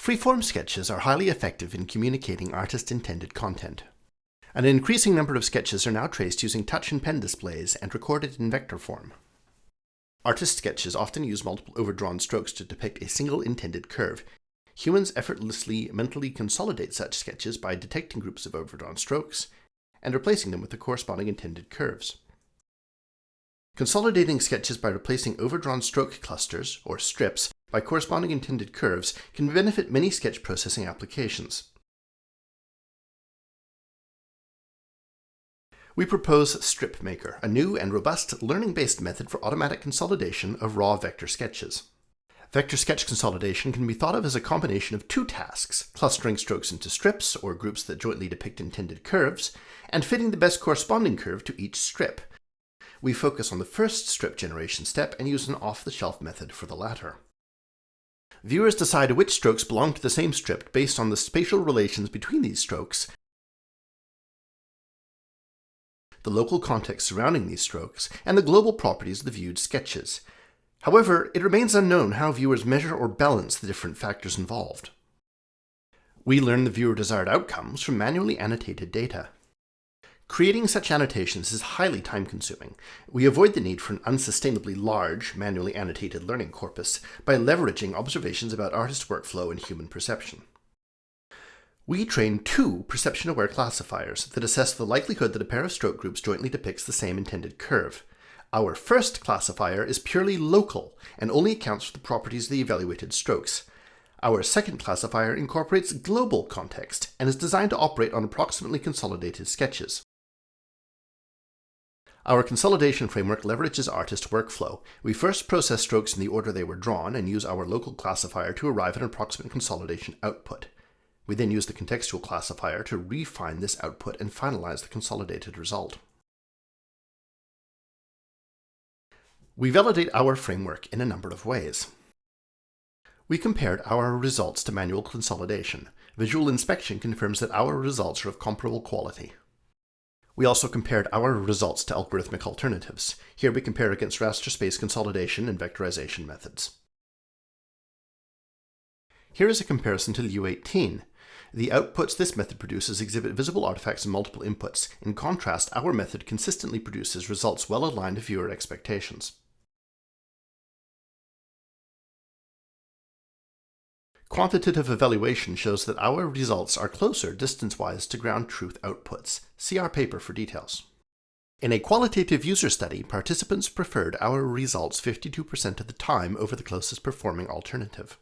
Freeform sketches are highly effective in communicating artist-intended content. An increasing number of sketches are now traced using touch and pen displays and recorded in vector form. Artist sketches often use multiple overdrawn strokes to depict a single intended curve. Humans effortlessly mentally consolidate such sketches by detecting groups of overdrawn strokes and replacing them with the corresponding intended curves. Consolidating sketches by replacing overdrawn stroke clusters, or strips, by corresponding intended curves can benefit many sketch processing applications. We propose StripMaker, a new and robust learning-based method for automatic consolidation of raw vector sketches. Vector sketch consolidation can be thought of as a combination of two tasks: clustering strokes into strips, or groups that jointly depict intended curves, and fitting the best corresponding curve to each strip. We focus on the first strip generation step and use an off-the-shelf method for the latter. Viewers decide which strokes belong to the same strip based on the spatial relations between these strokes, the local context surrounding these strokes, and the global properties of the viewed sketches. However, it remains unknown how viewers measure or balance the different factors involved. We learn the viewer desired outcomes from manually annotated data. Creating such annotations is highly time-consuming. We avoid the need for an unsustainably large, manually annotated learning corpus by leveraging observations about artist workflow and human perception. We train two perception-aware classifiers that assess the likelihood that a pair of stroke groups jointly depicts the same intended curve. Our first classifier is purely local and only accounts for the properties of the evaluated strokes. Our second classifier incorporates global context and is designed to operate on approximately consolidated sketches. Our consolidation framework leverages artist workflow. We first process strokes in the order they were drawn and use our local classifier to arrive at an approximate consolidation output. We then use the contextual classifier to refine this output and finalize the consolidated result. We validate our framework in a number of ways. We compared our results to manual consolidation. Visual inspection confirms that our results are of comparable quality. We also compared our results to algorithmic alternatives. Here we compare against raster space consolidation and vectorization methods. Here is a comparison to U18. The outputs this method produces exhibit visible artifacts in multiple inputs. In contrast, our method consistently produces results well aligned to viewer expectations. Quantitative evaluation shows that our results are closer distance-wise to ground truth outputs. See our paper for details. In a qualitative user study, participants preferred our results 52% of the time over the closest performing alternative.